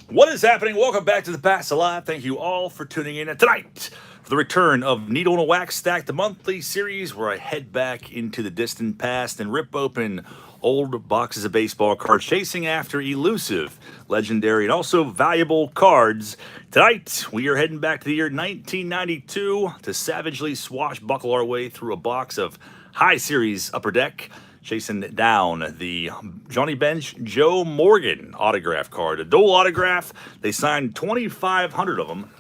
What is happening? Welcome back to the Past Alive. Thank you all for tuning in tonight for the return of Needle and a Wax Stack, the monthly series where I head back into the distant past and rip open old boxes of baseball cards, chasing after elusive, legendary, and also valuable cards. Tonight, we are heading back to the year 1992 to savagely swashbuckle our way through a box of high series upper deck, chasing down the Johnny Bench Joe Morgan autograph card. A dual autograph. They signed 2,500 of them.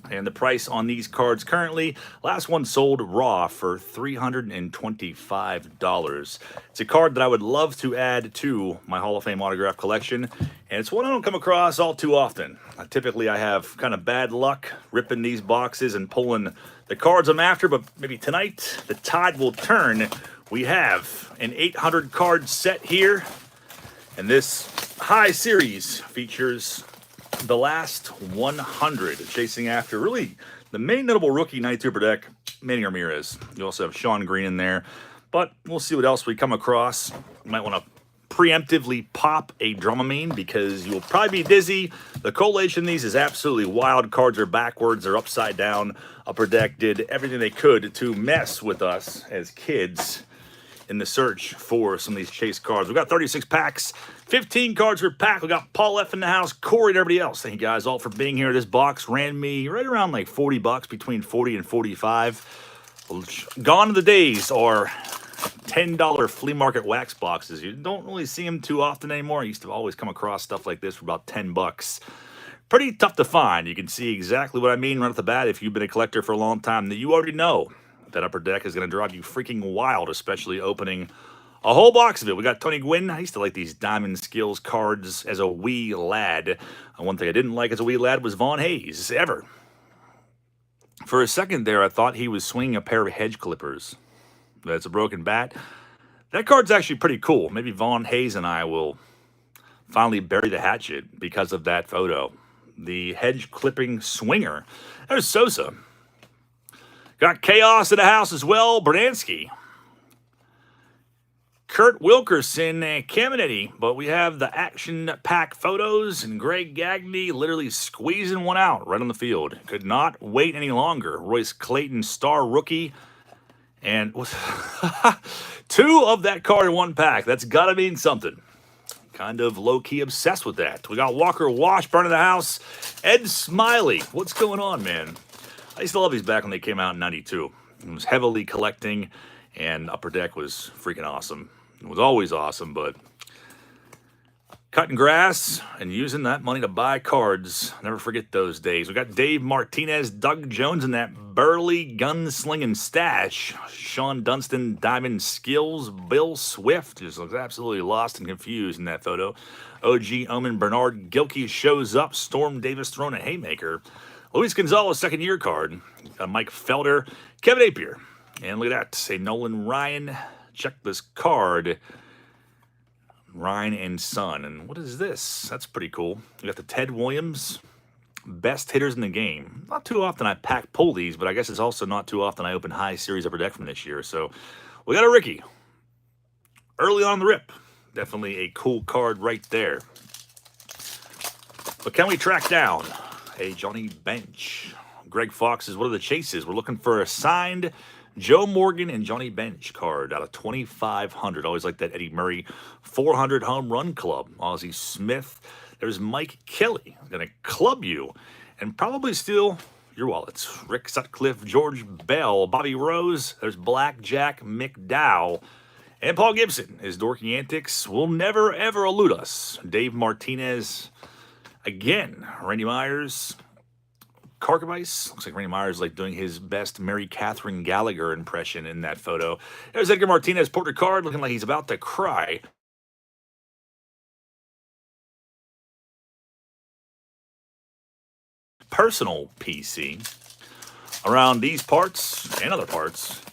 And the price on these cards currently, last one sold raw for $325. It's a card that I would love to add to my Hall of Fame autograph collection. And it's one I don't come across all too often. Typically, I have kind of bad luck ripping these boxes and pulling the cards I'm after. But maybe tonight, the tide will turn. We have an 800 card set here, and this high series features the last 100, chasing after really the main notable rookie 92 per deck, Manny Ramirez. You also have Sean Green in there, but we'll see what else we come across. You might want to preemptively pop a Dramamine because you'll probably be dizzy. The collation of these is absolutely wild. Cards are backwards, they're upside down. Upper Deck did everything they could to mess with us as kids in the search for some of these chase cards. We've got 36 packs, 15 cards per pack. We got Paul F in the house, Corey, and everybody else. Thank you guys all for being here. This box ran me right around like 40 bucks, between 40 and 45. Gone are the days are $10 flea market wax boxes. You don't really see them too often anymore. I used to always come across stuff like this for about 10 bucks. Pretty tough to find. You can see exactly what I mean right off the bat. If you've been a collector for a long time, that you already know that Upper Deck is going to drive you freaking wild, especially opening a whole box of it. We got Tony Gwynn. I used to like these Diamond Skills cards as a wee lad. One thing I didn't like as a wee lad was Vaughn Hayes, ever. For a second there, I thought he was swinging a pair of hedge clippers. That's a broken bat. That card's actually pretty cool. Maybe Vaughn Hayes and I will finally bury the hatchet because of that photo. The hedge clipping swinger. There's Sosa. Got Chaos in the house as well. Bernansky. Kurt Wilkerson and Caminetti. But we have the action pack photos and Greg Gagne literally squeezing one out right on the field. Could not wait any longer. Royce Clayton, star rookie. And two of that card in one pack. That's got to mean something. Kind of low-key obsessed with that. We got Walker Washburn in the house. Ed Smiley. What's going on, man? I used to love these back when they came out in 92. I was heavily collecting, and Upper Deck was freaking awesome. It was always awesome, but cutting grass and using that money to buy cards, never forget those days. We got Dave Martinez, Doug Jones in that burly gunslinging stash. Sean Dunston, Diamond Skills, Bill Swift just looks absolutely lost and confused in that photo. OG Omen Bernard Gilkey shows up. Storm Davis throwing a haymaker. Luis Gonzalez, second-year card. Mike Felder, Kevin Apier. And look at that. Say Nolan Ryan. Check this card. Ryan and Son. And what is this? That's pretty cool. We got the Ted Williams, best hitters in the game. Not too often I pack pull these, but I guess it's also not too often I open high series Upper Deck from this year. So we got a Ricky. Early on the rip. Definitely a cool card right there. But can we track down a Johnny Bench? Greg Fox is one of the chases. We're looking for a signed Joe Morgan and Johnny Bench card out of 2,500. Always like that Eddie Murray 400 home run club. Ozzie Smith. There's Mike Kelly. Going to club you and probably steal your wallets. Rick Sutcliffe, George Bell, Bobby Rose. There's Blackjack McDowell. And Paul Gibson. His dorky antics will never, ever elude us. Dave Martinez. Again, Randy Myers, Carcavice. Looks like Randy Myers is like doing his best Mary Catherine Gallagher impression in that photo. There's Edgar Martinez, portrait card, looking like he's about to cry. Personal PC around these parts and other parts.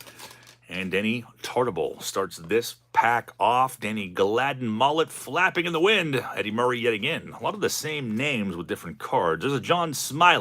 And Danny Tartable starts this pack off. Danny Gladden mullet flapping in the wind. Eddie Murray yet again. A lot of the same names with different cards. There's a John Smiley.